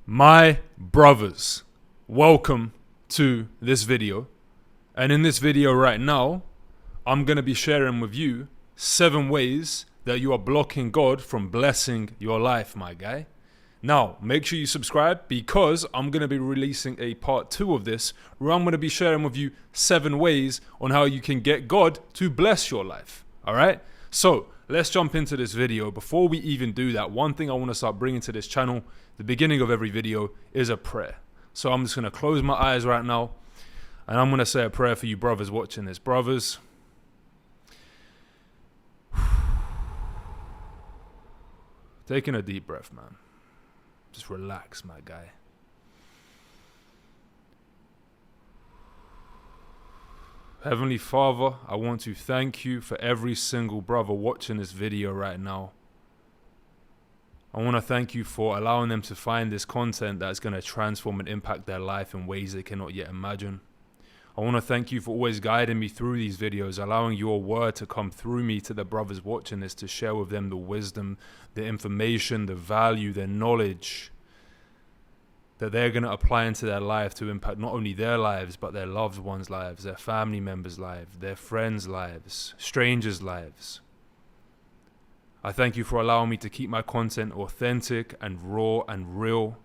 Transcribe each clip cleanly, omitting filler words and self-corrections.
My brothers, welcome to this video. And in this video right now, I'm going to be sharing with you 7 ways that you are blocking God from blessing your life, my guy. Now, make sure you subscribe because I'm going to be releasing a part 2 of this where I'm going to be sharing with you 7 ways on how you can get God to bless your life. All right? So let's jump into this video. Before we even do that, one thing I want to start bringing to this channel, the beginning of every video, is a prayer. So I'm just going to close my eyes right now and I'm going to say a prayer for you brothers watching this. Brothers, taking a deep breath, man. Just relax, my guy. Heavenly Father, I want to thank you for every single brother watching this video right now. I want to thank you for allowing them to find this content that's going to transform and impact their life in ways they cannot yet imagine. I want to thank you for always guiding me through these videos, allowing your word to come through me to the brothers watching this, to share with them the wisdom, the information, the value, the knowledge that they're going to apply into their life to impact not only their lives, but their loved ones' lives, their family members' lives, their friends' lives, strangers' lives. I thank you for allowing me to keep my content authentic and raw and real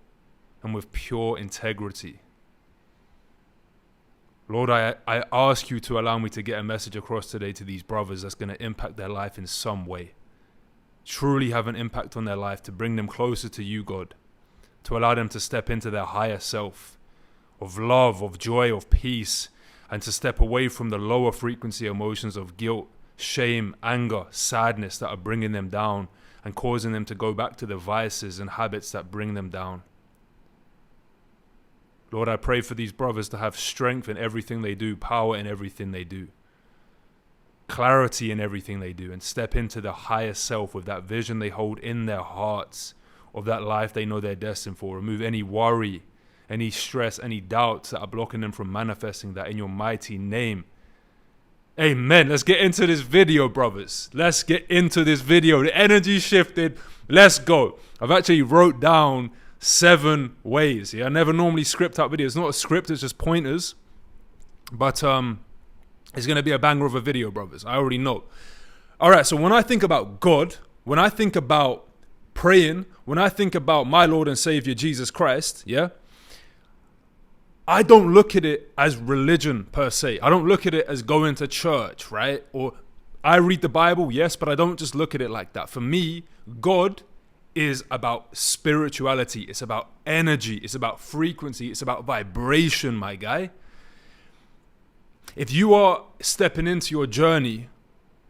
and with pure integrity. Lord, I ask you to allow me to get a message across today to these brothers that's going to impact their life in some way. Truly have an impact on their life, to bring them closer to you, God. To allow them to step into their higher self of love, of joy, of peace, and to step away from the lower frequency emotions of guilt, shame, anger, sadness that are bringing them down and causing them to go back to the vices and habits that bring them down. Lord, I pray for these brothers to have strength in everything they do, power in everything they do, clarity in everything they do, and step into the higher self with that vision they hold in their hearts of that life they know they're destined for. Remove any worry, any stress, any doubts that are blocking them from manifesting that in your mighty name. Amen. Let's get into this video, brothers. Let's get into this video. The energy shifted. Let's go. I've actually wrote down 7 ways. I never normally script out videos. It's not a script, it's just pointers. But it's going to be a banger of a video, brothers. I already know. All right, so when I think about God, when I think about praying, when I think about my Lord and Savior Jesus Christ, I don't look at it as religion per se. I don't look at it as going to church, right? Or I read the Bible, yes, but I don't just look at it like that. For me, God is about spirituality. It's about energy. It's about frequency. It's about vibration, my guy. If you are stepping into your journey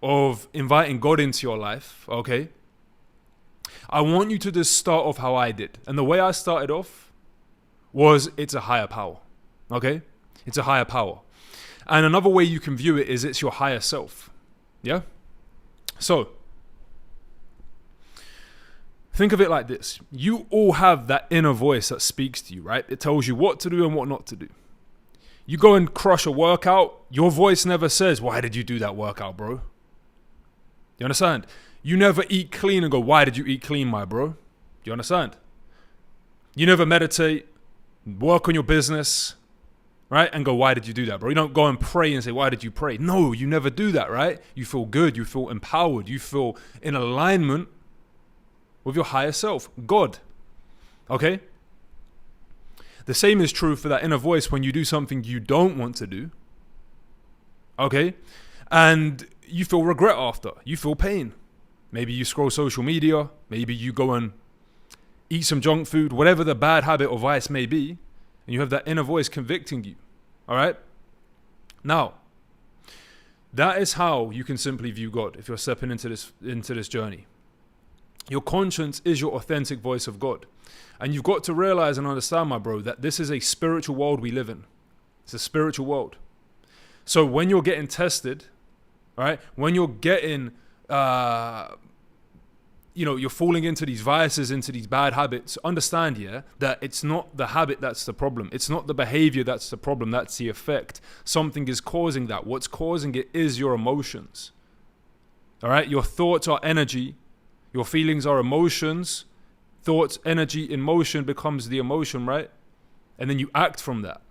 of inviting God into your life, okay, I want you to just start off how I did. And the way I started off was, it's a higher power, okay? It's a higher power. And another way you can view it is it's your higher self, yeah? So, think of it like this. You all have that inner voice that speaks to you, right? It tells you what to do and what not to do. You go and crush a workout, your voice never says, why did you do that workout, bro? You understand? You never eat clean and go, why did you eat clean, my bro? Do you understand? You never meditate, work on your business, right? And go, why did you do that, bro? You don't go and pray and say, why did you pray? No, you never do that, right? You feel good, you feel empowered, you feel in alignment with your higher self, God, okay? The same is true for that inner voice when you do something you don't want to do, okay? And you feel regret after, you feel pain. Maybe you scroll social media, maybe you go and eat some junk food, whatever the bad habit or vice may be, and you have that inner voice convicting you, all right? Now, that is how you can simply view God if you're stepping into this journey. Your conscience is your authentic voice of God. And you've got to realize and understand, my bro, that this is a spiritual world we live in. It's a spiritual world. So when you're getting tested, all right, when you're getting you're falling into these vices, into these bad habits, understand that it's not the habit that's the problem. It's not the behavior that's the problem. That's the effect. Something is causing that. What's causing it is your emotions. All right. Your thoughts are energy. Your feelings are emotions. Thoughts, energy, emotion becomes the emotion, right? And then you act from that.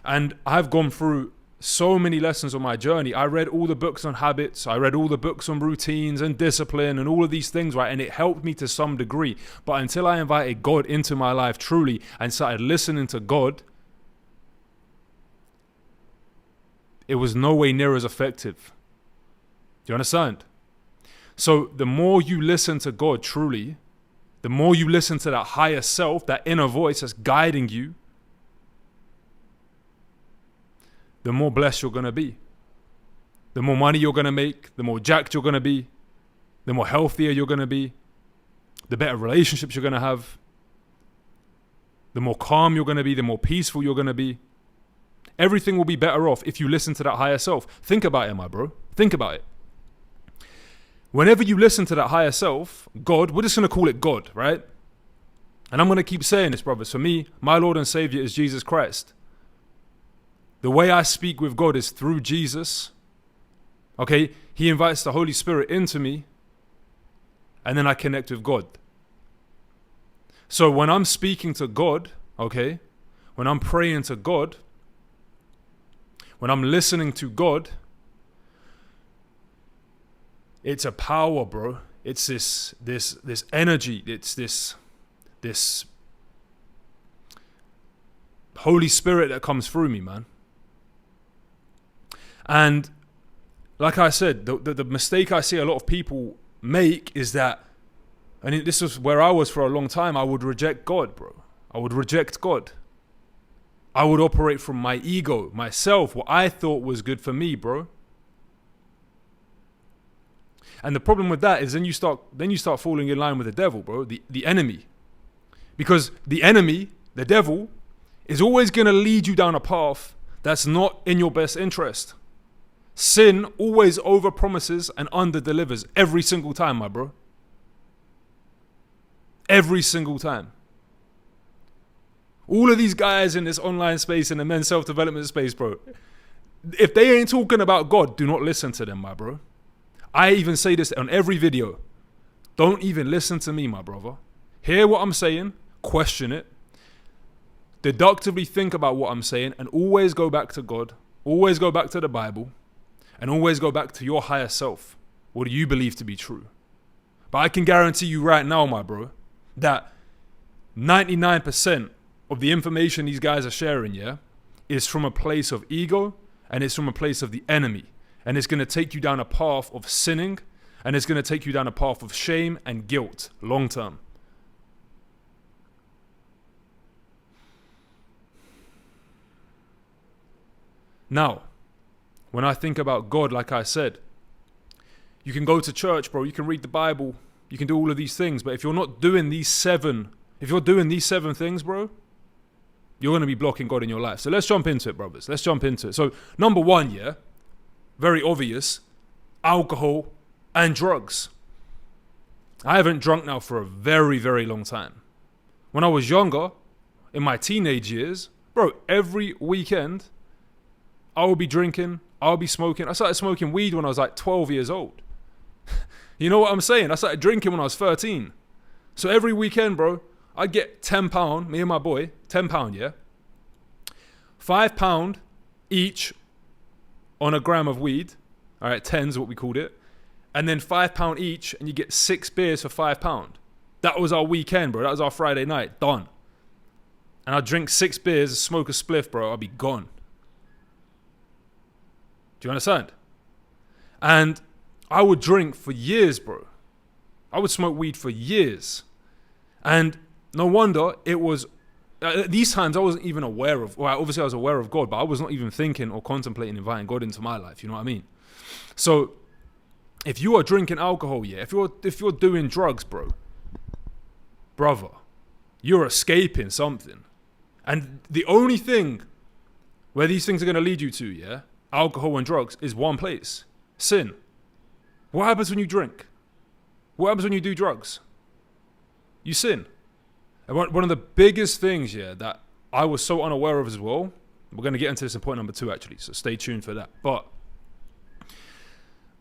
And I've gone through so many lessons on my journey. I read all the books on habits. I read all the books on routines and discipline and all of these things, right? And it helped me to some degree. But until I invited God into my life truly and started listening to God, it was no way near as effective. Do you understand? So the more you listen to God truly, the more you listen to that higher self, that inner voice that's guiding you, the more blessed you're going to be. The more money you're going to make, the more jacked you're going to be, the more healthier you're going to be, the better relationships you're going to have, the more calm you're going to be, the more peaceful you're going to be. Everything will be better off if you listen to that higher self. Think about it, my bro. Think about it. Whenever you listen to that higher self, God, we're just going to call it God, right? And I'm going to keep saying this, brothers. For me, my Lord and Savior is Jesus Christ. The way I speak with God is through Jesus. Okay? He invites the Holy Spirit into me, and then I connect with God. So when I'm speaking to God, okay, when I'm praying to God, when I'm listening to God, it's a power, bro. It's this energy. It's this Holy Spirit that comes through me, man. And like I said, the mistake I see a lot of people make is that, and this was where I was for a long time, I would reject God, bro. I would reject God. I would operate from my ego, myself, what I thought was good for me, bro. And the problem with that is then you start falling in line with the devil, bro, the enemy. Because the enemy, the devil, is always going to lead you down a path that's not in your best interest. Sin always over-promises and under-delivers every single time, my bro. Every single time. All of these guys in this online space, in the men's self-development space, bro, if they ain't talking about God, do not listen to them, my bro. I even say this on every video. Don't even listen to me, my brother. Hear what I'm saying, question it, deductively think about what I'm saying, and always go back to God, always go back to the Bible, and always go back to your higher self. What do you believe to be true? But I can guarantee you right now, my bro, that 99% of the information these guys are sharing, yeah, is from a place of ego, and it's from a place of the enemy. And it's going to take you down a path of sinning, and it's going to take you down a path of shame and guilt long term. Now, when I think about God, like I said, you can go to church, bro, you can read the Bible, you can do all of these things, but if you're not doing these seven things, bro, you're going to be blocking God in your life. So let's jump into it, brothers. Let's jump into it. So number one, yeah, very obvious, alcohol and drugs. I haven't drunk now for a very, very long time. When I was younger, in my teenage years, bro, every weekend, I would be drinking, I would be smoking. I started smoking weed when I was like 12 years old. You know what I'm saying? I started drinking when I was 13. So every weekend, bro, I'd get £10, me and my boy, £10, yeah? £5 each on a gram of weed. All right, 10's what we called it. And then £5 each, and you get 6 beers for £5. That was our weekend, bro. That was our Friday night. Done. And I'd drink 6 beers, smoke a spliff, bro. I'd be gone. Do you understand? And I would drink for years, bro. I would smoke weed for years. And no wonder it was, these times I wasn't even aware of, well, obviously I was aware of God, but I was not even thinking or contemplating inviting God into my life. You know what I mean? So if you are drinking alcohol, yeah, if you're doing drugs, brother, you're escaping something. And the only thing where these things are going to lead you to, yeah, alcohol and drugs, is one place: sin. What happens when you drink? What happens when you do drugs? You sin. And one of the biggest things, yeah, that I was so unaware of as well, we're going to get into this in point number 2, actually, so stay tuned for that. But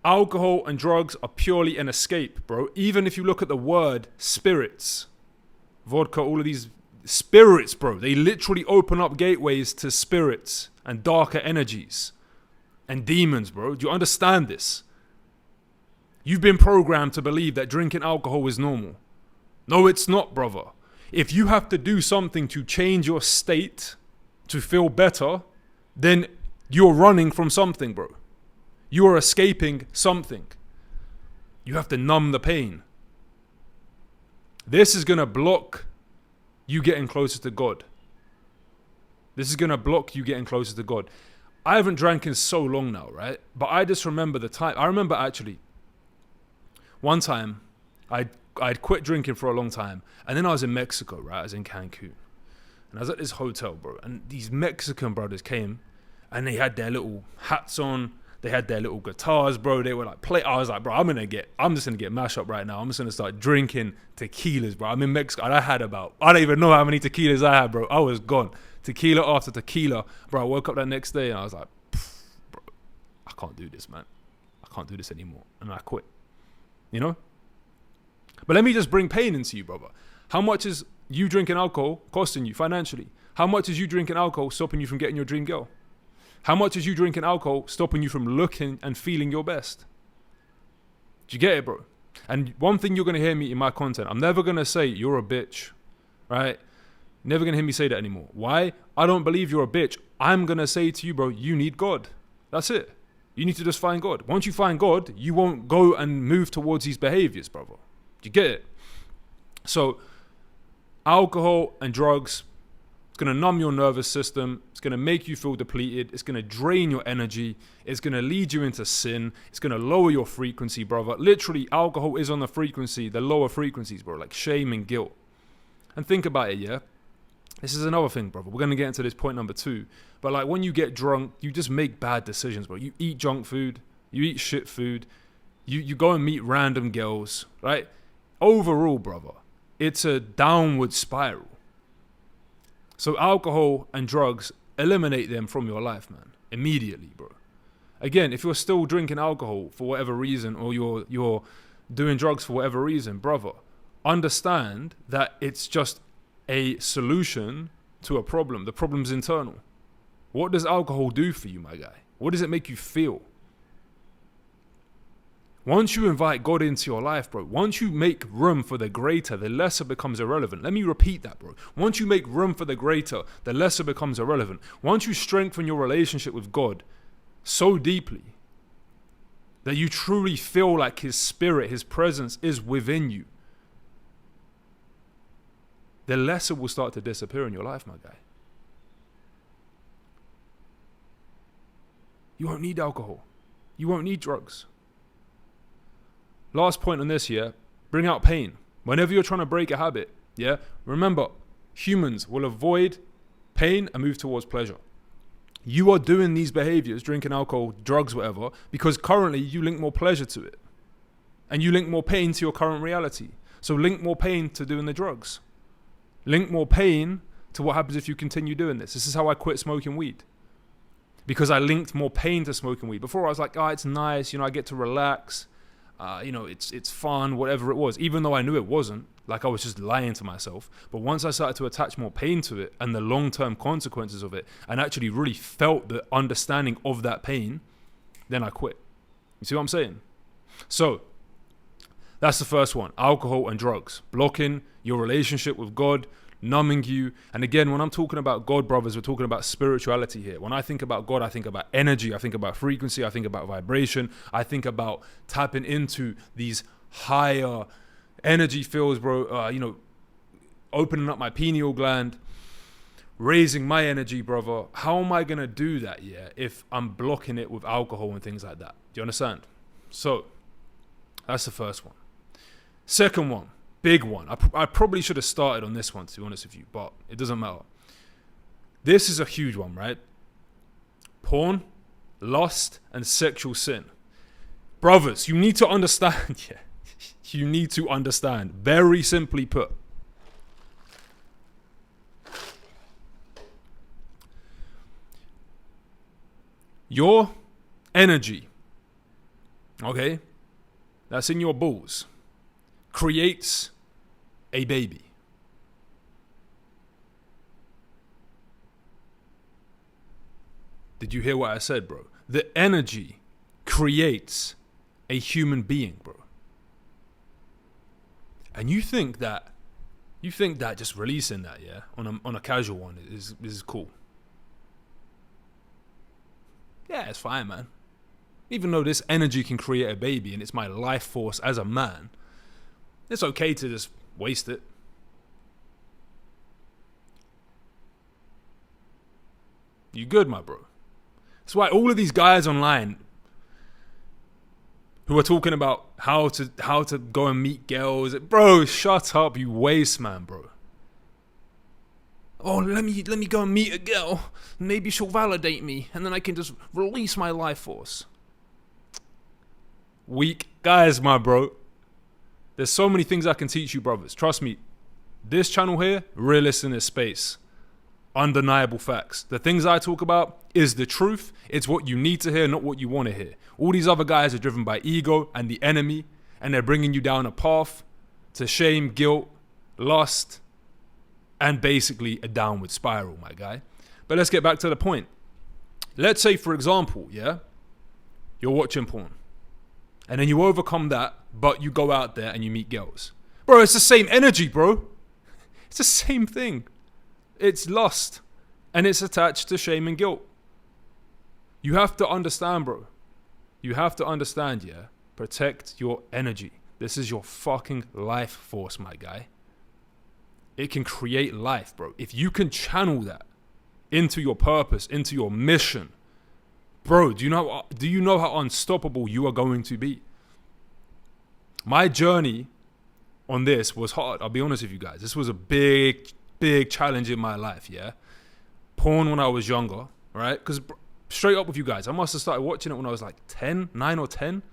alcohol and drugs are purely an escape, bro. Even if you look at the word spirits, vodka, all of these spirits, bro. They literally open up gateways to spirits and darker energies and demons, bro. Do you understand this? You've been programmed to believe that drinking alcohol is normal. No, it's not, brother. If you have to do something to change your state to feel better, then you're running from something, bro. You are escaping something. You have to numb the pain. This is going to block you getting closer to God. This is going to block you getting closer to God. I haven't drank in so long now, right? But I just remember the time. I remember actually one time I'd quit drinking for a long time. And then I was in Mexico, right? I was in Cancun. And I was at this hotel, bro. And these Mexican brothers came and they had their little hats on. They had their little guitars, bro. They were like, I was like, bro, I'm just gonna get mashed up right now. I'm just gonna start drinking tequilas, bro. I'm in Mexico and I don't even know how many tequilas I had, bro. I was gone. Tequila after tequila. Bro, I woke up that next day and I was like, bro, I can't do this, man. I can't do this anymore. And I quit. You know? But let me just bring pain into you, brother. How much is you drinking alcohol costing you financially? How much is you drinking alcohol stopping you from getting your dream girl? How much is you drinking alcohol stopping you from looking and feeling your best? Do you get it, bro? And one thing you're going to hear me in my content, I'm never going to say you're a bitch, right? Never going to hear me say that anymore. Why? I don't believe you're a bitch. I'm going to say to you, bro, you need God. That's it. You need to just find God. Once you find God, you won't go and move towards these behaviors, brother. Do you get it? So, alcohol and drugs, it's going to numb your nervous system. It's going to make you feel depleted. It's going to drain your energy. It's going to lead you into sin. It's going to lower your frequency, brother. Literally, alcohol is on the frequency, the lower frequencies, bro, like shame and guilt. And think about it, yeah? This is another thing, brother. We're going to get into this point number 2. But like when you get drunk, you just make bad decisions, bro. You eat junk food. You eat shit food. You go and meet random girls, right? Overall, brother, it's a downward spiral. So alcohol and drugs, eliminate them from your life, man. Immediately, bro. Again, if you're still drinking alcohol for whatever reason, or you're doing drugs for whatever reason, brother, understand that it's just a solution to a problem. The problem's internal. What does alcohol do for you, my guy? What does it make you feel? Once you invite God into your life, bro, once you make room for the greater, the lesser becomes irrelevant. Let me repeat that, bro. Once you make room for the greater, the lesser becomes irrelevant. Once you strengthen your relationship with God so deeply that you truly feel like His Spirit, His presence is within you, the lesser will start to disappear in your life, my guy. You won't need alcohol. You won't need drugs. Last point on this, yeah, bring out pain. Whenever you're trying to break a habit, yeah, remember, humans will avoid pain and move towards pleasure. You are doing these behaviors, drinking alcohol, drugs, whatever, because currently you link more pleasure to it. And you link more pain to your current reality. So link more pain to doing the drugs. Link more pain to what happens if you continue doing this. This is how I quit smoking weed. Because I linked more pain to smoking weed. Before I was like, it's nice, I get to relax. It's fun, whatever it was, even though I knew it wasn't, like I was just lying to myself. But once I started to attach more pain to it and the long-term consequences of it, and actually really felt the understanding of that pain, then I quit. You see what I'm saying? So, that's the first one, alcohol and drugs, blocking your relationship with God, numbing you. And again, when I'm talking about God, brothers, we're talking about spirituality here. When I think about God, I think about energy, I think about frequency, I think about vibration, I think about tapping into these higher energy fields, bro, opening up my pineal gland, raising my energy, brother. How am I going to do that, if I'm blocking it with alcohol and things like that? Do you understand? So, that's the first one. Second one. Big one. I probably should have started on this one, to be honest with you, but it doesn't matter. This is a huge one, right? Porn, lust, and sexual sin. Brothers, you need to understand, you need to understand, very simply put. Your energy, okay, that's in your balls, creates a baby. Did you hear what I said, bro? The energy creates a human being, bro. And you think that just releasing that, yeah, on a casual one is cool. Yeah, it's fine, man. Even though this energy can create a baby and it's my life force as a man, it's okay to just waste it. You good, my bro? That's why all of these guys online who are talking about how to go and meet girls, bro, shut up, you waste man, bro. Oh, let me go and meet a girl. Maybe she'll validate me, and then I can just release my life force. Weak guys, my bro. There's so many things I can teach you, brothers. Trust me, this channel here, realist in this space. Undeniable facts. The things I talk about is the truth. It's what you need to hear, not what you want to hear. All these other guys are driven by ego and the enemy, and they're bringing you down a path to shame, guilt, lust, and basically a downward spiral, my guy. But let's get back to the point. Let's say, for example, yeah, you're watching porn, and then you overcome that, but you go out there and you meet girls. Bro, it's the same energy, bro. It's the same thing. It's lust, and it's attached to shame and guilt. You have to understand, bro. You have to understand, yeah? Protect your energy. This is your fucking life force, my guy. It can create life, bro. If you can channel that into your purpose, into your mission, bro, do you know how unstoppable you are going to be? My journey on this was hard. I'll be honest with you guys. This was a big challenge in my life, yeah? Porn when I was younger, right? Because straight up with you guys, I must have started watching it when I was like 9 or 10.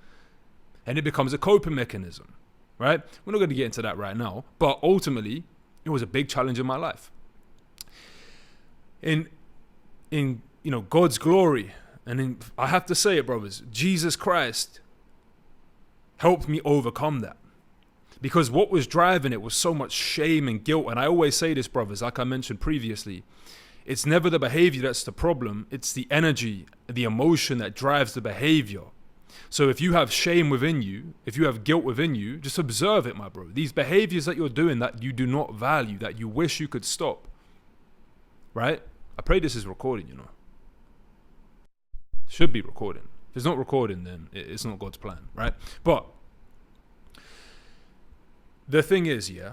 And it becomes a coping mechanism, right? We're not going to get into that right now. But ultimately, it was a big challenge in my life. In God's glory, and I have to say it, brothers, Jesus Christ helped me overcome that. Because what was driving it was so much shame and guilt. And I always say this, brothers, like I mentioned previously, it's never the behavior that's the problem. It's the energy, the emotion that drives the behavior. So if you have shame within you, if you have guilt within you, just observe it, my bro. These behaviors that you're doing that you do not value, that you wish you could stop, right? I pray this is recording, you know. Should be recording. If it's not recording, then it's not God's plan, right? But the thing is, yeah,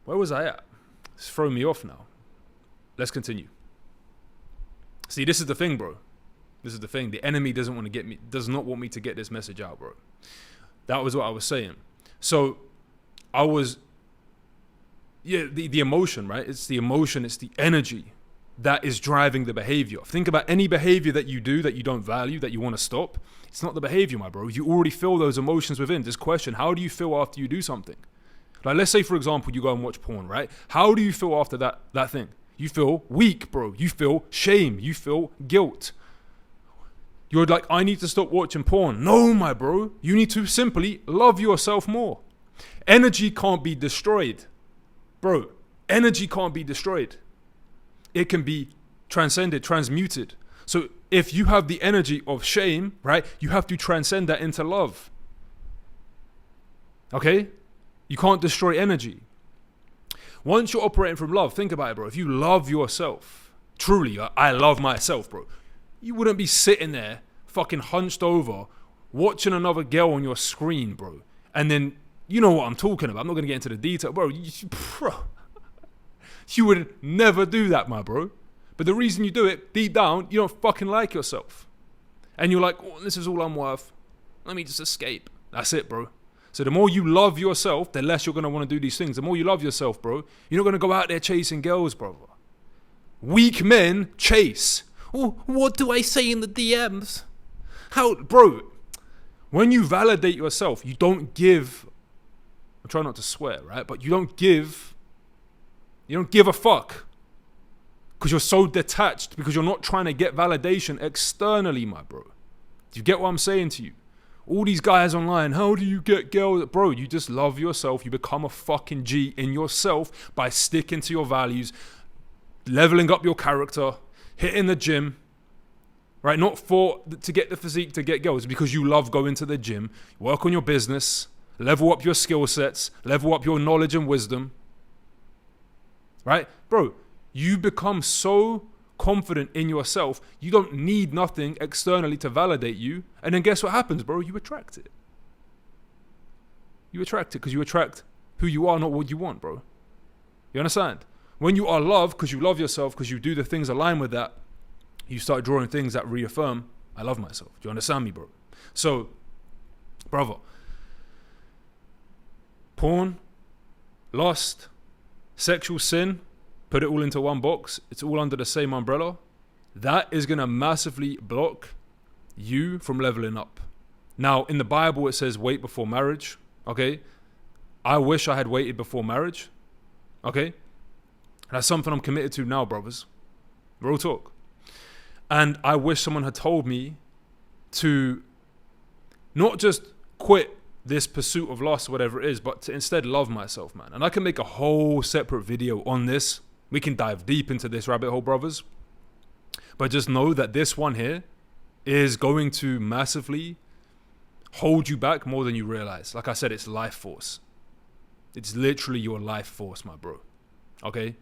where was I at? It's throwing me off now. Let's continue. See, this is the thing, bro. This is the thing. The enemy does not want me to get this message out, bro. That was what I was saying. So I was, the emotion, right? It's the emotion, it's the energy that is driving the behavior. Think about any behavior that you do that you don't value, that you want to stop. It's not the behavior, my bro. You already feel those emotions within. Just question, how do you feel after you do something? Like, let's say, for example, you go and watch porn, right? How do you feel after that thing? You feel weak, bro. You feel shame. You feel guilt. You're like, I need to stop watching porn. No, my bro. You need to simply love yourself more. Energy can't be destroyed. Bro, energy can't be destroyed. It can be transcended, transmuted. So if you have the energy of shame, right, you have to transcend that into love. Okay? You can't destroy energy. Once you're operating from love, think about it, bro. If you love yourself, truly, I love myself, bro. You wouldn't be sitting there fucking hunched over watching another girl on your screen, bro. And then, you know what I'm talking about. I'm not going to get into the detail. Bro, you would never do that, my bro. But the reason you do it, deep down, you don't fucking like yourself. And you're like, oh, this is all I'm worth. Let me just escape. That's it, bro. So the more you love yourself, the less you're going to want to do these things. The more you love yourself, bro, you're not going to go out there chasing girls, brother. Weak men chase. Oh, what do I say in the DMs? How, bro, when you validate yourself, you don't give, I'm trying not to swear, right? But you don't give a fuck. Because you're so detached, because you're not trying to get validation externally, my bro. Do you get what I'm saying to you? All these guys online, how do you get girls? Bro, you just love yourself. You become a fucking G in yourself by sticking to your values, leveling up your character, hitting the gym, right? Not to get the physique to get girls, because you love going to the gym, work on your business, level up your skill sets, level up your knowledge and wisdom, right? Bro, you become so confident in yourself, you don't need nothing externally to validate you. And then guess what happens, bro? You attract it. You attract it because you attract who you are, not what you want, bro. You understand? When you are loved, because you love yourself, because you do the things aligned with that, you start drawing things that reaffirm, I love myself. Do you understand me, bro? So, brother, porn, lust, sexual sin, put it all into one box. It's all under the same umbrella. That is going to massively block you from leveling up. Now, in the Bible, it says wait before marriage. Okay? I wish I had waited before marriage. Okay? That's something I'm committed to now, brothers. Real talk. And I wish someone had told me to not just quit this pursuit of lust, whatever it is, but to instead love myself, man. And I can make a whole separate video on this. We can dive deep into this rabbit hole, brothers. But just know that this one here is going to massively hold you back more than you realize. Like I said, it's life force. It's literally your life force, my bro. Okay?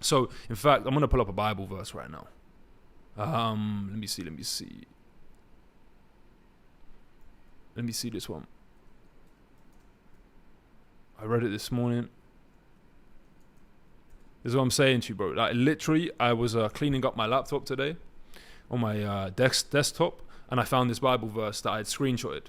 So, in fact, I'm going to pull up a Bible verse right now. Let me see. Let me see this one. I read it this morning. This is what I'm saying to you, bro. Like, literally, I was cleaning up my laptop today on my desktop, and I found this Bible verse that I had screenshotted.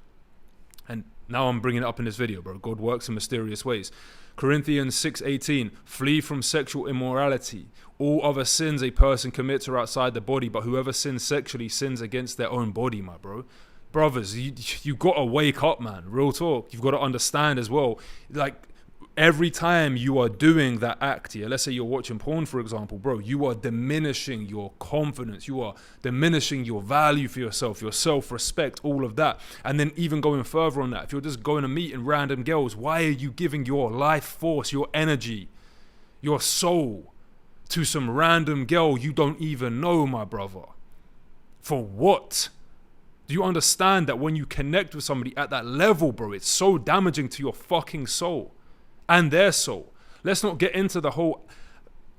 And now I'm bringing it up in this video, bro. God works in mysterious ways. Corinthians 6:18, flee from sexual immorality. All other sins a person commits are outside the body, but whoever sins sexually sins against their own body, my bro. Brothers, you got to wake up, man. Real talk. You've got to understand as well. Like, every time you are doing that act here, let's say you're watching porn, for example, bro, you are diminishing your confidence. You are diminishing your value for yourself, your self-respect, all of that. And then even going further on that, if you're just going to meet random girls, why are you giving your life force, your energy, your soul to some random girl you don't even know, my brother? For what? Do you understand that when you connect with somebody at that level, bro, it's so damaging to your fucking soul and their soul? Let's not get into the whole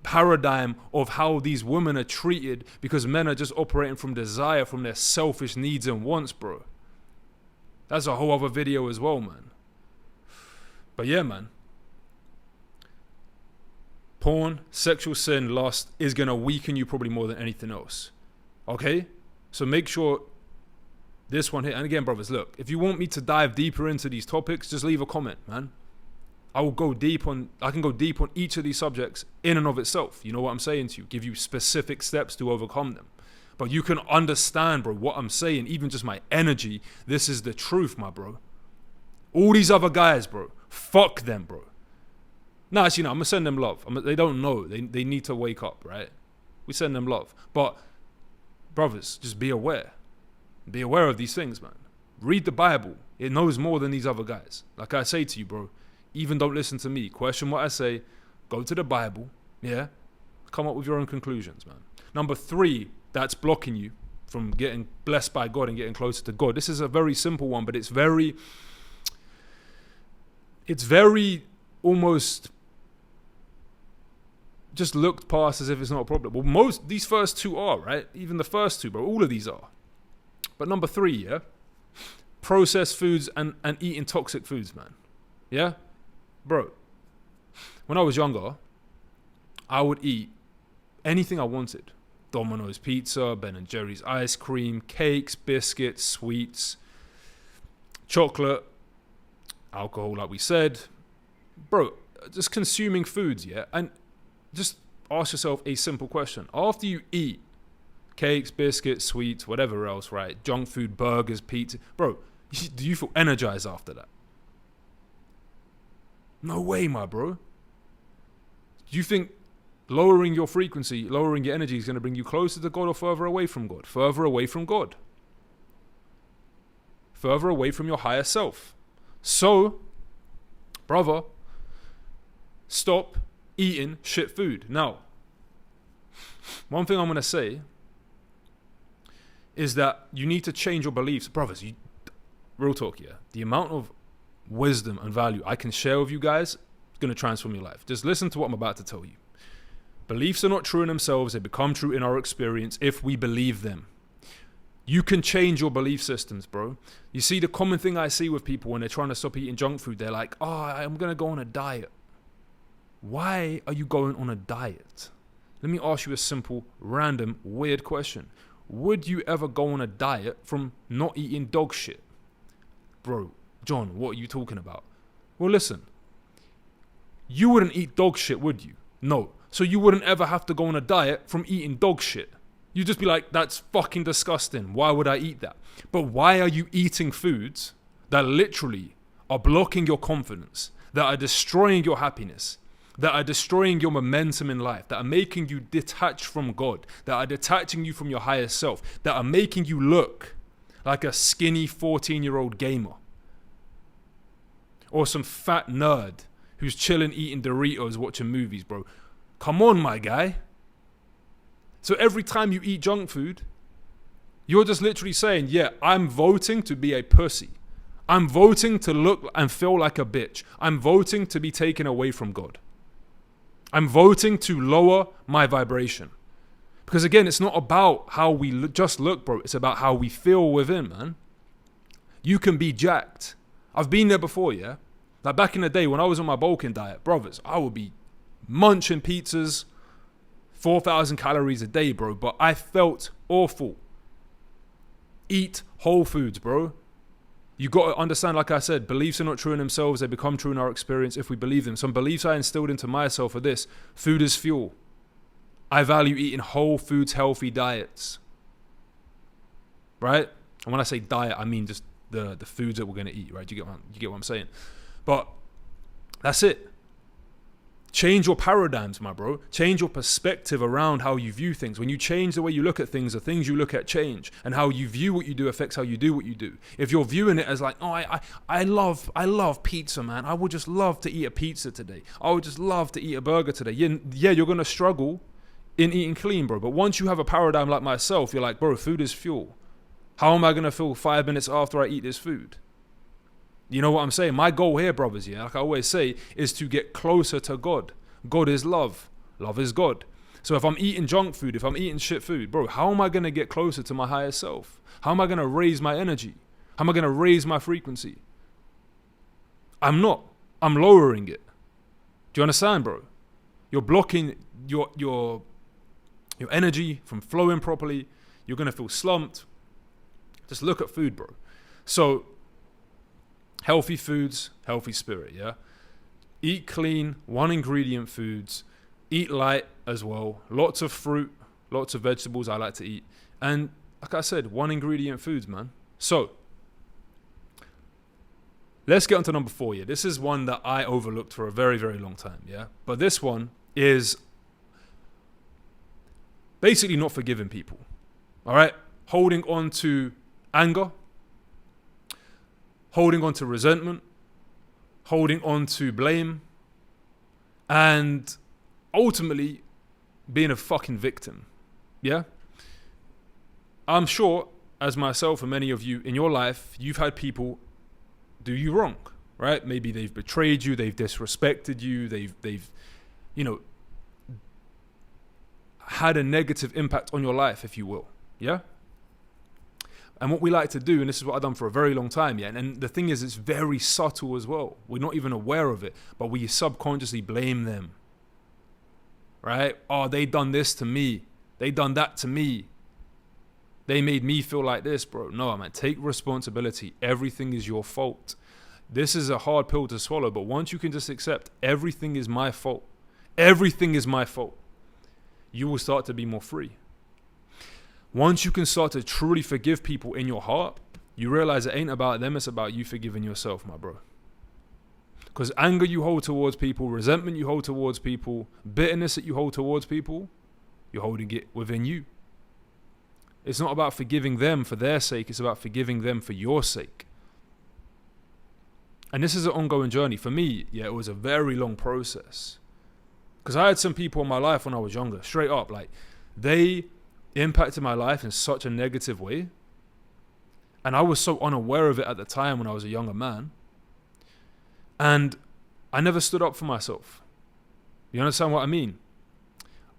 paradigm of how these women are treated because men are just operating from desire, from their selfish needs and wants, bro. That's a whole other video as well, man. But yeah, man. Porn, sexual sin, lust is going to weaken you probably more than anything else. Okay? So make sure this one here, and again, brothers, look, if you want me to dive deeper into these topics, just leave a comment, man. I can go deep on each of these subjects in and of itself. You know what I'm saying to you? Give you specific steps to overcome them. But you can understand, bro, what I'm saying, even just my energy. This is the truth, my bro. All these other guys, bro, fuck them, bro. No, actually, no, I'm going to send them love. They don't know. They need to wake up, right? We send them love. But, brothers, just be aware. Be aware of these things, man. Read the Bible. It knows more than these other guys. Like I say to you, bro, even don't listen to me. Question what I say. Go to the Bible. Yeah? Come up with your own conclusions, man. Number 3, that's blocking you from getting blessed by God and getting closer to God. This is a very simple one, but it's very almost just looked past as if it's not a problem. Well, these first 2 are, right? Even the first 2, bro. All of these are. But number 3, yeah? Processed foods and eating toxic foods, man. Yeah? Bro, when I was younger, I would eat anything I wanted. Domino's pizza, Ben & Jerry's ice cream, cakes, biscuits, sweets, chocolate, alcohol, like we said. Bro, just consuming foods, yeah? And just ask yourself a simple question. After you eat cakes, biscuits, sweets, whatever else, right? Junk food, burgers, pizza. Bro, do you feel energized after that? No way, my bro. Do you think lowering your frequency, lowering your energy is going to bring you closer to God or further away from God? Further away from God. further away from your higher self. So, brother, stop eating shit food. Now, one thing I'm going to say is that you need to change your beliefs. Brothers, real talk here. The amount of wisdom and value I can share with you guys is going to transform your life. Just listen to what I'm about to tell you. Beliefs are not true in themselves. They become true in our experience if we believe them. You can change your belief systems, bro. You see, the common thing I see with people when they're trying to stop eating junk food, they're like, oh, I'm going to go on a diet. Why are you going on a diet? Let me ask you a simple, random, weird question. Would you ever go on a diet from not eating dog shit? Bro, John, what are you talking about? Well, listen. You wouldn't eat dog shit, would you? No. So you wouldn't ever have to go on a diet from eating dog shit. You'd just be like, that's fucking disgusting. Why would I eat that? But why are you eating foods that literally are blocking your confidence, that are destroying your happiness, that are destroying your momentum in life, that are making you detached from God, that are detaching you from your higher self, that are making you look like a skinny 14-year-old gamer or some fat nerd who's chilling eating Doritos watching movies, bro? Come on, my guy. So every time you eat junk food, you're just literally saying, yeah, I'm voting to be a pussy. I'm voting to look and feel like a bitch. I'm voting to be taken away from God. I'm voting to lower my vibration. Because again, it's not about how we just look, bro. It's about how we feel within, man. You can be jacked. I've been there before, yeah? Like back in the day when I was on my bulking diet, brothers, I would be munching pizzas, 4,000 calories a day, bro. But I felt awful. Eat whole foods, bro. You got to understand, like I said, beliefs are not true in themselves. They become true in our experience if we believe them. Some beliefs I instilled into myself are this. Food is fuel. I value eating whole foods, healthy diets. Right? And when I say diet, I mean just the foods that we're going to eat, right? You get what I'm saying? But that's it. Change your paradigms, my bro. Change your perspective around how you view things. When you change the way you look at things, the things you look at change. And how you view what you do affects how you do what you do. If you're viewing it as like, oh, I love pizza, man. I would just love to eat a pizza today. I would just love to eat a burger today. Yeah, you're going to struggle in eating clean, bro. But once you have a paradigm like myself, you're like, bro, food is fuel. How am I going to feel 5 minutes after I eat this food? You know what I'm saying? My goal here, brothers, yeah, like I always say, is to get closer to God. God is love. Love is God. So if I'm eating junk food, if I'm eating shit food, bro, how am I going to get closer to my higher self? How am I going to raise my energy? How am I going to raise my frequency? I'm not. I'm lowering it. Do you understand, bro? You're blocking your energy from flowing properly. You're going to feel slumped. Just look at food, bro. So healthy foods, healthy spirit, yeah? Eat clean, one ingredient foods. Eat light as well. Lots of fruit, lots of vegetables I like to eat. And like I said, one ingredient foods, man. So let's get on to number 4, yeah? This is one that I overlooked for a very, very long time, yeah? But this one is basically not forgiving people, all right? Holding on to anger, holding on to resentment, holding on to blame, and ultimately being a fucking victim, yeah? I'm sure, as myself and many of you in your life, you've had people do you wrong, right? Maybe they've betrayed you, they've disrespected you, they've had a negative impact on your life, if you will, yeah? And what we like to do, and this is what I've done for a very long time, yeah, and the thing is, it's very subtle as well. We're not even aware of it, but we subconsciously blame them, right? Oh, they done this to me. They done that to me. They made me feel like this, bro. No, man, take responsibility. Everything is your fault. This is a hard pill to swallow, but once you can just accept everything is my fault, everything is my fault, you will start to be more free. Once you can start to truly forgive people in your heart, you realize it ain't about them, it's about you forgiving yourself, my bro. Because anger you hold towards people, resentment you hold towards people, bitterness that you hold towards people, you're holding it within you. It's not about forgiving them for their sake, it's about forgiving them for your sake. And this is an ongoing journey. For me, yeah, it was a very long process. Because I had some people in my life when I was younger, straight up, like, they impacted my life in such a negative way. And I was so unaware of it at the time when I was a younger man. And I never stood up for myself. You understand what I mean?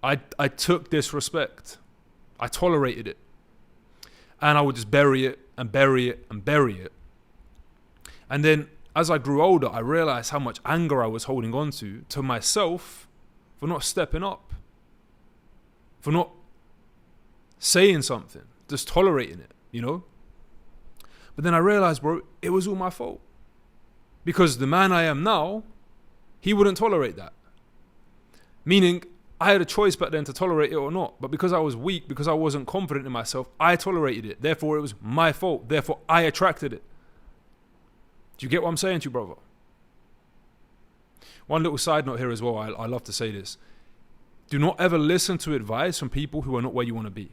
I took disrespect. I tolerated it. And I would just bury it and bury it and bury it. And then as I grew older, I realized how much anger I was holding on to myself for not stepping up, for not saying something, just tolerating it, you know? But then I realized, bro, it was all my fault. Because the man I am now, he wouldn't tolerate that. Meaning, I had a choice back then to tolerate it or not. But because I was weak, because I wasn't confident in myself, I tolerated it. Therefore, it was my fault. Therefore, I attracted it. Do you get what I'm saying to you, brother? One little side note here as well. I love to say this. Do not ever listen to advice from people who are not where you want to be.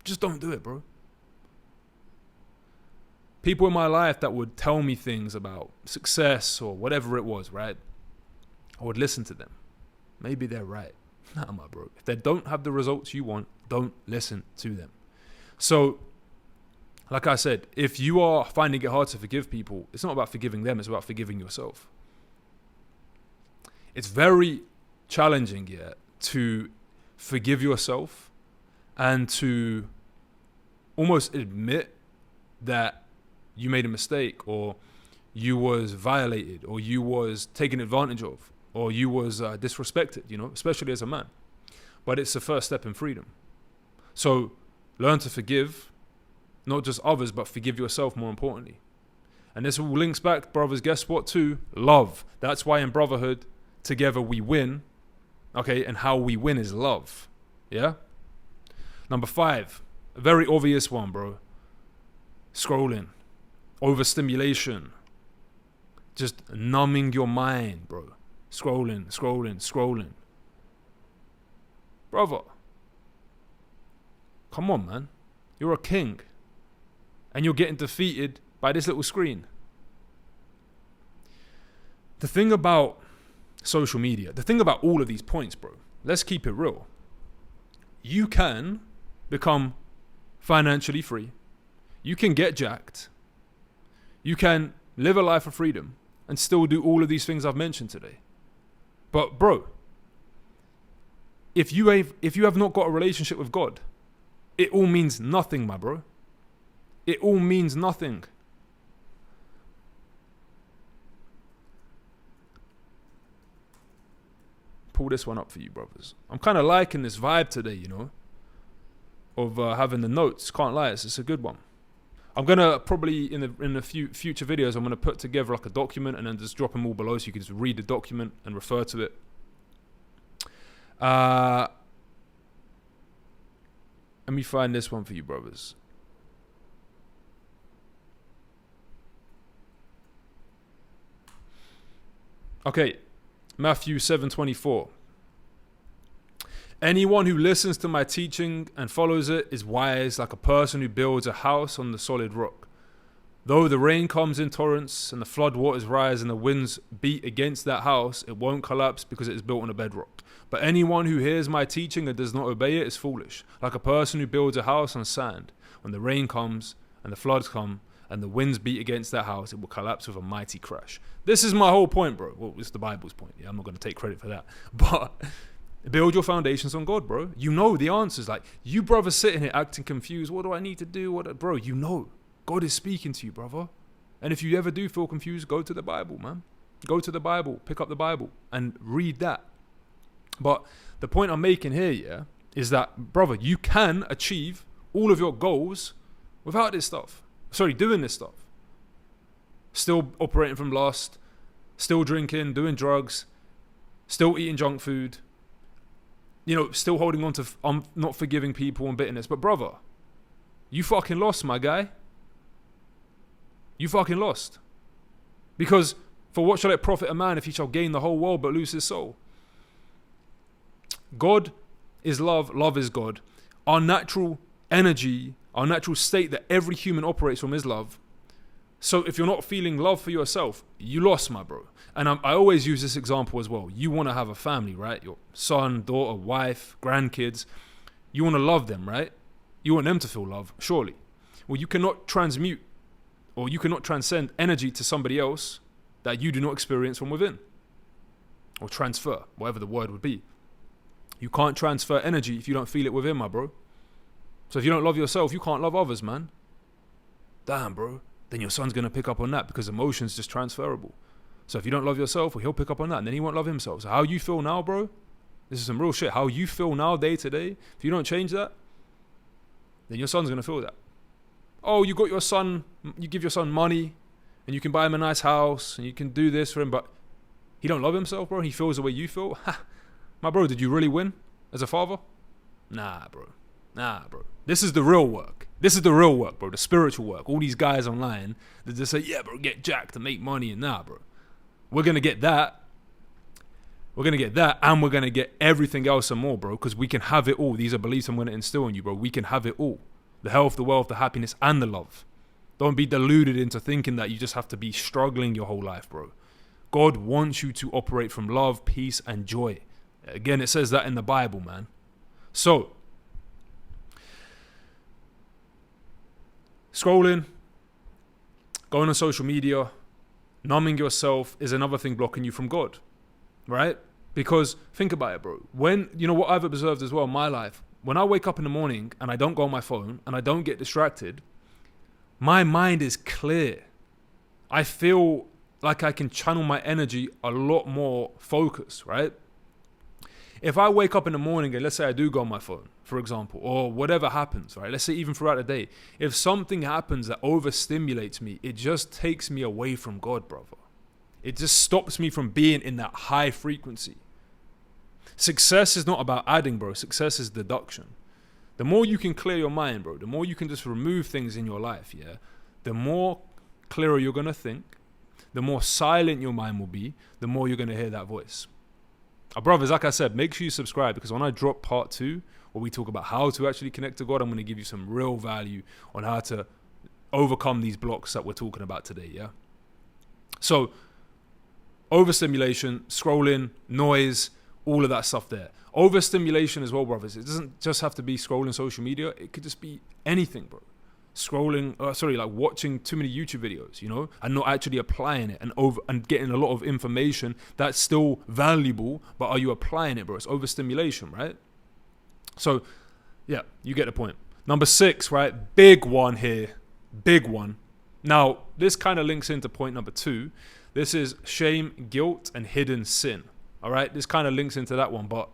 Just don't do it, bro. People in my life that would tell me things about success or whatever it was, right? I would listen to them. Maybe they're right. Nah, my bro. If they don't have the results you want, don't listen to them. So, like I said, if you are finding it hard to forgive people, it's not about forgiving them, it's about forgiving yourself. It's very challenging, yeah, to forgive yourself and to almost admit that you made a mistake, or you was violated, or you was taken advantage of, or you was disrespected, you know, especially as a man. But it's the first step in freedom. So learn to forgive, not just others, but forgive yourself more importantly. And this all links back, brothers, guess what, to love. That's why in brotherhood, together we win. Okay, and how we win is love. Yeah? Number 5, a very obvious one, bro. Scrolling. Overstimulation. Just numbing your mind, bro. Scrolling. Brother. Come on, man. You're a king. And you're getting defeated by this little screen. The thing about social media, the thing about all of these points, bro, let's keep it real. You can become financially free. You can get jacked. You can live a life of freedom and still do all of these things I've mentioned today. But bro, if you have not got a relationship with God, it all means nothing, my bro. It all means nothing. Pull this one up for you, brothers. I'm kind of liking this vibe today, you know, of having the notes. Can't lie, it's a good one. I'm gonna probably in a few future videos, I'm gonna put together like a document and then just drop them all below so you can just read the document and refer to it. Let me find this one for you, brothers. Okay, Matthew 7:24. Anyone who listens to my teaching and follows it is wise, like a person who builds a house on the solid rock. Though the rain comes in torrents and the flood waters rise and the winds beat against that house, it won't collapse because it is built on a bedrock. But anyone who hears my teaching and does not obey it is foolish, like a person who builds a house on sand. When the rain comes and the floods come and the winds beat against that house, it will collapse with a mighty crash. This is my whole point, bro. Well, it's the Bible's point. Yeah, I'm not going to take credit for that. But build your foundations on God, bro. You know the answers. Like, you brothers sitting here acting confused. What do I need to do? Bro, you know. God is speaking to you, brother. And if you ever do feel confused, go to the Bible, man. Go to the Bible. Pick up the Bible and read that. But the point I'm making here, yeah, is that, brother, you can achieve all of your goals without this stuff. Doing this stuff. Still operating from lust. Still drinking, doing drugs. Still eating junk food. You know, still holding on to not forgiving people and bitterness. But brother, you fucking lost, my guy. You fucking lost. Because for what shall it profit a man if he shall gain the whole world but lose his soul? God is love. Love is God. Our natural energy, our natural state that every human operates from is love. So if you're not feeling love for yourself, you lost, my bro. And I always use this example as well. You want to have a family, right? Your son, daughter, wife, grandkids. You want to love them, right? You want them to feel love, surely. Well, you cannot transmute or you cannot transcend energy to somebody else that you do not experience from within. Or transfer, whatever the word would be. You can't transfer energy if you don't feel it within, my bro. So if you don't love yourself, you can't love others, man. Damn, bro. Then your son's going to pick up on that because emotion's just transferable. So if you don't love yourself, well, he'll pick up on that and then he won't love himself. So how you feel now, bro, this is some real shit. How you feel now, day to day, if you don't change that, then your son's going to feel that. Oh, you got your son, you give your son money and you can buy him a nice house and you can do this for him, but he don't love himself, bro. He feels the way you feel. My bro, did you really win as a father? Nah, bro. This is the real work. This is the real work, bro. The spiritual work. All these guys online that just say, yeah, bro, get jacked to make money. And nah, bro. We're going to get that. We're going to get that. And we're going to get everything else and more, bro. Because we can have it all. These are beliefs I'm going to instill in you, bro. We can have it all. The health, the wealth, the happiness, and the love. Don't be deluded into thinking that you just have to be struggling your whole life, bro. God wants you to operate from love, peace, and joy. Again, it says that in the Bible, man. So, scrolling, going on social media, numbing yourself is another thing blocking you from God, right? Because think about it, bro. When, you know what I've observed as well in my life, when I wake up in the morning and I don't go on my phone and I don't get distracted, my mind is clear. I feel like I can channel my energy a lot more focused, right? If I wake up in the morning and let's say I do go on my phone, for example, or whatever happens, right? Let's say even throughout the day, if something happens that overstimulates me, it just takes me away from God, brother. It just stops me from being in that high frequency. Success is not about adding, bro. Success is deduction. The more you can clear your mind, bro, the more you can just remove things in your life, yeah? The more clearer you're going to think, the more silent your mind will be, the more you're going to hear that voice. Brothers, like I said, make sure you subscribe because when I drop part 2, where we talk about how to actually connect to God, I'm going to give you some real value on how to overcome these blocks that we're talking about today, yeah? So, overstimulation, scrolling, noise, all of that stuff there. Overstimulation as well, brothers. It doesn't just have to be scrolling social media. It could just be anything, bro. Scrolling, like watching too many YouTube videos, you know, and not actually applying it and getting a lot of information that's still valuable, but are you applying it, bro? It's overstimulation, right? So, yeah, you get the point. Number 6, right? Big one here. Big one. Now, this kind of links into point number 2. This is shame, guilt, and hidden sin. All right? This kind of links into that one, but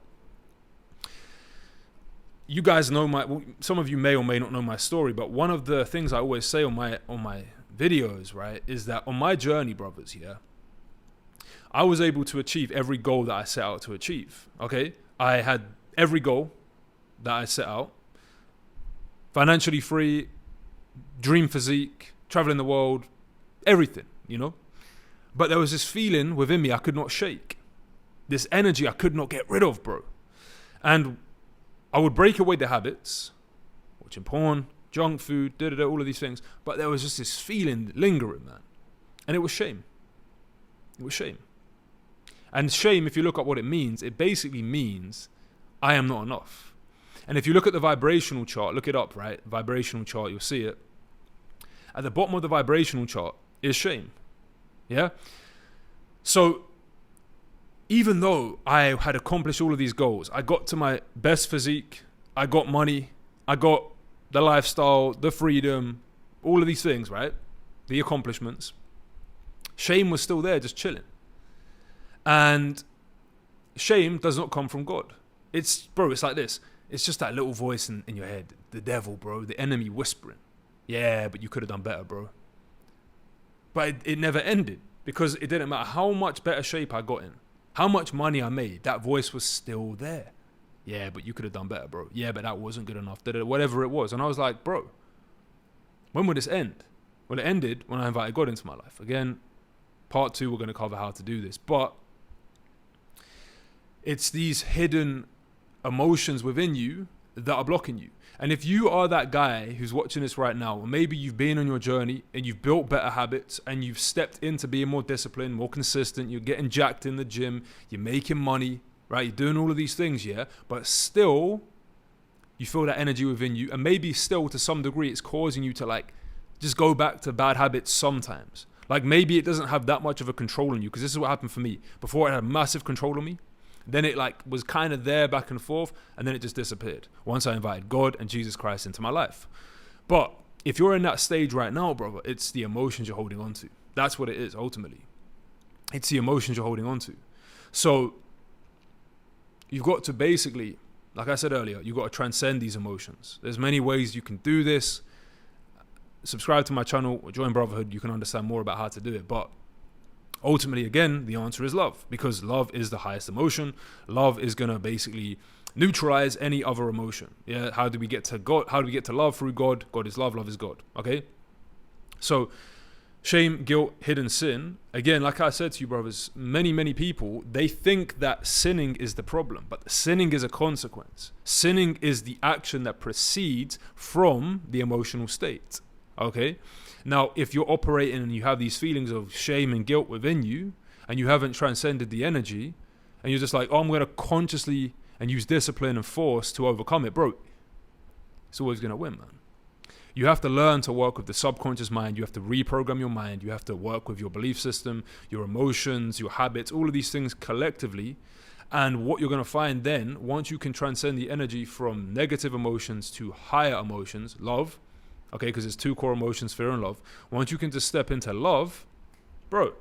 you guys know some of you may or may not know my story, but one of the things I always say on my videos, right, is that on my journey, brothers, yeah, I was able to achieve every goal that I set out to achieve, okay? I had every goal that I set out. Financially free, dream physique, traveling the world, everything, you know? But there was this feeling within me I could not shake. This energy I could not get rid of, bro. And I would break away the habits, watching porn, junk food, all of these things. But there was just this feeling lingering, man. And it was shame. It was shame. And shame, if you look up what it means, it basically means I am not enough. And if you look at the vibrational chart, look it up, right? Vibrational chart, you'll see it. At the bottom of the vibrational chart is shame. Yeah? So, even though I had accomplished all of these goals, I got to my best physique, I got money, I got the lifestyle, the freedom, all of these things, right? The accomplishments. Shame was still there, just chilling. And shame does not come from God. It's like this. It's just that little voice in your head. The devil, bro. The enemy whispering. Yeah, but you could have done better, bro. But it never ended because it didn't matter how much better shape I got in. How much money I made, that voice was still there. Yeah, but you could have done better, bro. Yeah, but that wasn't good enough. Whatever it was. And I was like, bro, when will this end? Well, it ended when I invited God into my life. Again, part 2, we're going to cover how to do this. But it's these hidden emotions within you that are blocking you. And if you are that guy who's watching this right now, or maybe you've been on your journey and you've built better habits and you've stepped into being more disciplined, more consistent, you're getting jacked in the gym, you're making money, right? You're doing all of these things, yeah? But still, you feel that energy within you, and maybe still to some degree it's causing you to like just go back to bad habits sometimes. Like maybe it doesn't have that much of a control on you, because this is what happened for me. Before, it had massive control on me. Then it like was kind of there back and forth, and then it just disappeared once I invited God and Jesus Christ into my life. But if you're in that stage right now, brother, it's the emotions you're holding on to. That's what it is ultimately. It's the emotions you're holding on to. So you've got to basically, like I said earlier, you've got to transcend these emotions. There's many ways you can do this. Subscribe to my channel or join Brotherhood. You can understand more about how to do it. But ultimately, again, the answer is love, because love is the highest emotion. Love is going to basically neutralize any other emotion. Yeah. How do we get to God? How do we get to love through God? God is love. Love is God. Okay. So shame, guilt, hidden sin. Again, like I said to you, brothers, many people, they think that sinning is the problem, but sinning is a consequence. Sinning is the action that proceeds from the emotional state. Okay. Now, if you're operating and you have these feelings of shame and guilt within you, and you haven't transcended the energy, and you're just like, oh, I'm going to consciously and use discipline and force to overcome it, bro, it's always going to win, man. You have to learn to work with the subconscious mind. You have to reprogram your mind. You have to work with your belief system, your emotions, your habits, all of these things collectively. And what you're going to find then, once you can transcend the energy from negative emotions to higher emotions, love, okay, because there's two core emotions, fear and love. Once you can just step into love, bro,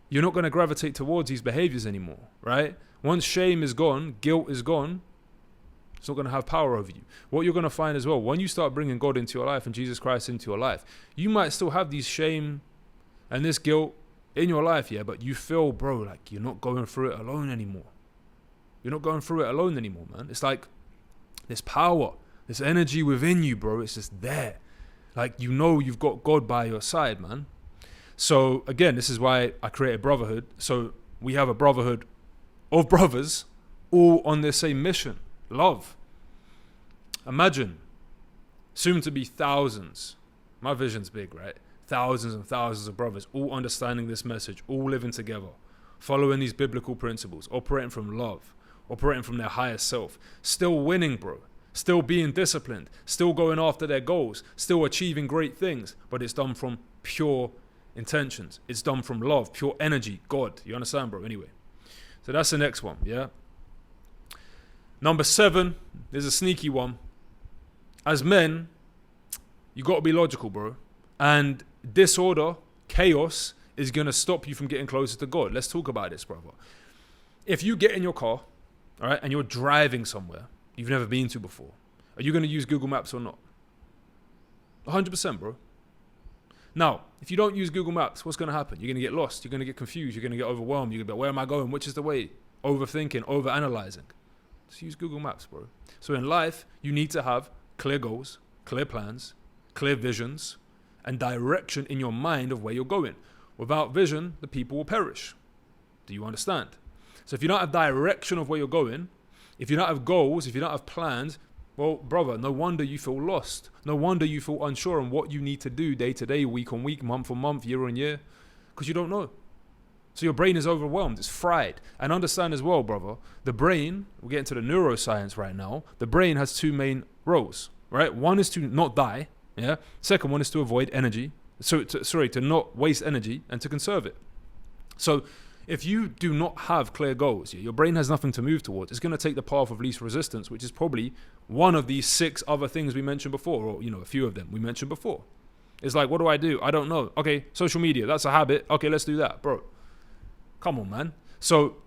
you're not going to gravitate towards these behaviors anymore, right? Once shame is gone, guilt is gone, it's not going to have power over you. What you're going to find as well, when you start bringing God into your life and Jesus Christ into your life, you might still have these shame and this guilt in your life, yeah, but you feel, bro, like you're not going through it alone anymore. You're not going through it alone anymore, man. It's like this power, this energy within you, bro, it's just there. Like, you know you've got God by your side, man. So, again, this is why I created Brotherhood. So, we have a brotherhood of brothers all on the same mission. Love. Imagine, soon to be thousands. My vision's big, right? Thousands and thousands of brothers all understanding this message, all living together, following these biblical principles, operating from love, operating from their higher self, still winning, bro. Still being disciplined, still going after their goals, still achieving great things, but it's done from pure intentions. It's done from love, pure energy, God. You understand, bro? Anyway, so that's the next one, yeah? Number 7, there's a sneaky one. As men, you got to be logical, bro. And disorder, chaos, is going to stop you from getting closer to God. Let's talk about this, brother. If you get in your car, all right, and you're driving somewhere you've never been to before, are you going to use Google Maps or not? 100%, bro. Now, if you don't use Google Maps, what's going to happen? You're going to get lost. You're going to get confused. You're going to get overwhelmed. You're going to be like, where am I going? Which is the way? Overthinking, overanalyzing. Just use Google Maps, bro. So in life, you need to have clear goals, clear plans, clear visions, and direction in your mind of where you're going. Without vision, the people will perish. Do you understand? So if you don't have direction of where you're going, if you don't have goals, if you don't have plans, well, brother, no wonder you feel lost. No wonder you feel unsure on what you need to do day to day, week on week, month on month, year on year, because you don't know. So your brain is overwhelmed. It's fried. And understand as well, brother, the brain, we'll get into the neuroscience right now, the brain has two main roles, right? One is to not die, yeah? Second one is to avoid energy. To not waste energy and to conserve it. So if you do not have clear goals, your brain has nothing to move towards. It's going to take the path of least resistance, which is probably one of these 6 other things we mentioned before, or, a few of them we mentioned before. It's like, what do? I don't know. Okay, social media, that's a habit. Okay, let's do that, bro. Come on, man. So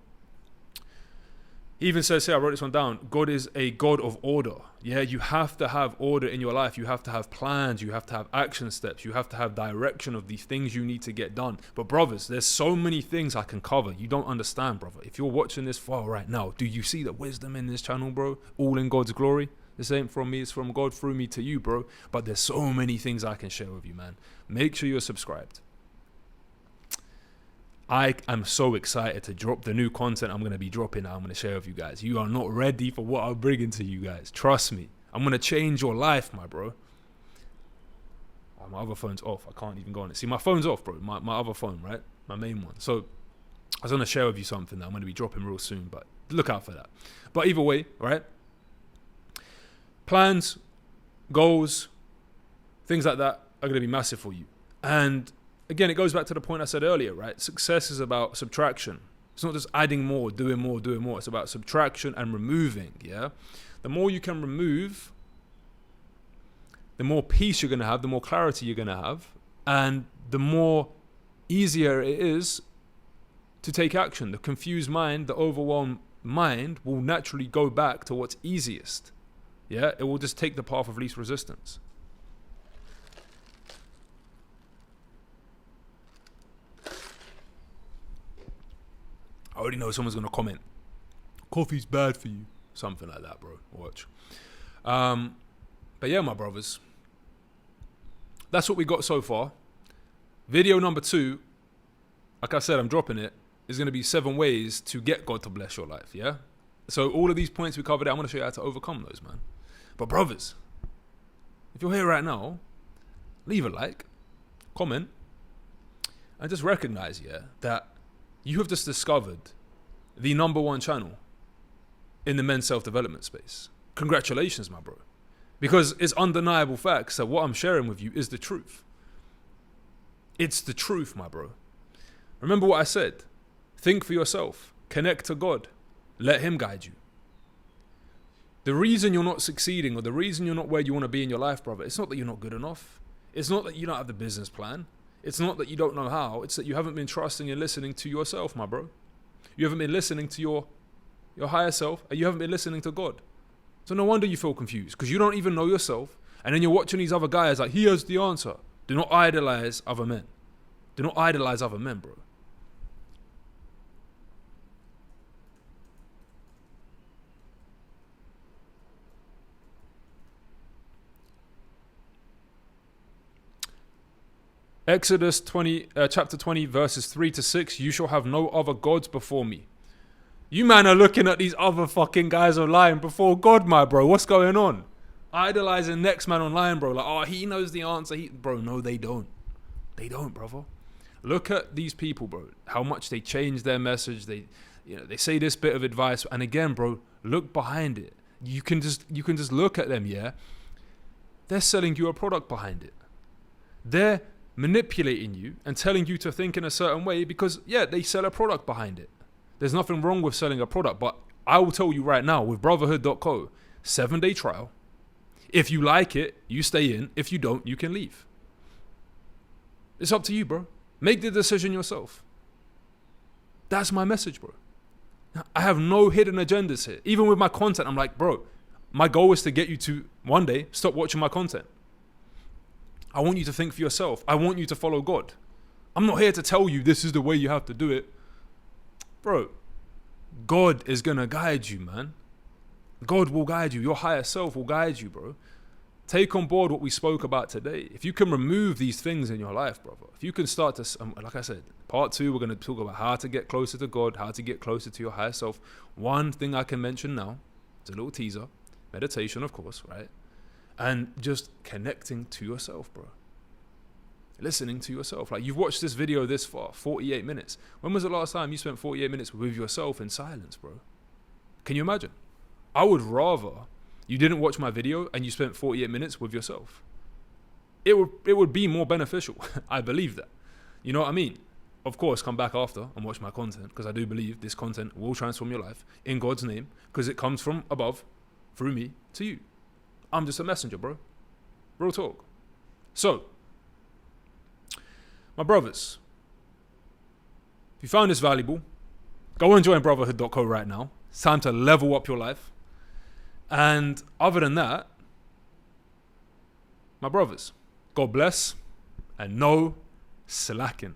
he even says here, I wrote this one down, God is a God of order. Yeah, you have to have order in your life. You have to have plans. You have to have action steps. You have to have direction of these things you need to get done. But brothers, there's so many things I can cover. You don't understand, brother. If you're watching this far right now, do you see the wisdom in this channel, bro? All in God's glory. This ain't from me. It's from God through me to you, bro. But there's so many things I can share with you, man. Make sure you're subscribed. I am so excited to drop the new content I'm going to be dropping now. I'm going to share with you guys. You are not ready for what I'm bringing to you guys. Trust me. I'm going to change your life, my bro. Oh, my other phone's off. I can't even go on it. See, my phone's off, bro. My other phone, right? My main one. So I was going to share with you something that I'm going to be dropping real soon, but look out for that. But either way, right? Plans, goals, things like that are going to be massive for you. And again, it goes back to the point I said earlier, right? Success is about subtraction. It's not just adding more, doing more, doing more. It's about subtraction and removing, yeah? The more you can remove, the more peace you're going to have, the more clarity you're going to have, and the more easier it is to take action. The confused mind, the overwhelmed mind will naturally go back to what's easiest, yeah? It will just take the path of least resistance. I already know someone's going to comment, coffee's bad for you. Something like that, bro. Watch. But yeah, my brothers. That's what we got so far. Video number 2, like I said, I'm dropping it, is going to be 7 ways to get God to bless your life, yeah? So all of these points we covered, I'm going to show you how to overcome those, man. But brothers, if you're here right now, leave a like, comment, and just recognize, yeah, that you have just discovered the number 1 channel in the men's self-development space. Congratulations, my bro. Because it's undeniable facts that what I'm sharing with you is the truth. It's the truth, my bro. Remember what I said. Think for yourself. Connect to God. Let him guide you. The reason you're not succeeding or the reason you're not where you want to be in your life, brother, it's not that you're not good enough. It's not that you don't have the business plan. It's not that you don't know how. It's that you haven't been trusting and listening to yourself, my bro. You haven't been listening to your higher self, and you haven't been listening to God. So no wonder you feel confused, because you don't even know yourself, and then you're watching these other guys like, he has the answer. Do not idolize other men. Do not idolize other men, bro. Exodus 20, chapter 20, verses 3-6. You shall have no other gods before me. You man are looking at these other fucking guys online before God, my bro. What's going on? Idolizing next man online, bro. Like, oh, he knows the answer. Bro, no, they don't. They don't, brother. Look at these people, bro. How much they change their message. They say this bit of advice, and again, bro, look behind it. You can just look at them, yeah. They're selling you a product behind it. They're manipulating you and telling you to think in a certain way because, yeah, they sell a product behind it. There's nothing wrong with selling a product, but I will tell you right now, with brotherhood.co, 7-day trial. If you like it, you stay in. If you don't, you can leave. It's up to you, bro. Make the decision yourself. That's my message, bro. I have no hidden agendas here. Even with my content, I'm like, bro, my goal is to get you to one day stop watching my content. I want you to think for yourself. I want you to follow God. I'm not here to tell you this is the way you have to do it. Bro, God is going to guide you, man. God will guide you. Your higher self will guide you, bro. Take on board what we spoke about today. If you can remove these things in your life, brother, if you can start to, like I said, part 2, we're going to talk about how to get closer to God, how to get closer to your higher self. One thing I can mention now, it's a little teaser, meditation, of course, right? And just connecting to yourself, bro. Listening to yourself. Like, you've watched this video this far, 48 minutes. When was the last time you spent 48 minutes with yourself in silence, bro? Can you imagine? I would rather you didn't watch my video and you spent 48 minutes with yourself. It would be more beneficial. I believe that. You know what I mean? Of course, come back after and watch my content, because I do believe this content will transform your life in God's name, because it comes from above, through me, to you. I'm just a messenger, bro. Real talk. So, my brothers, if you found this valuable, go and join brotherhood.co right now. It's time to level up your life. And other than that, my brothers, God bless and no slacking.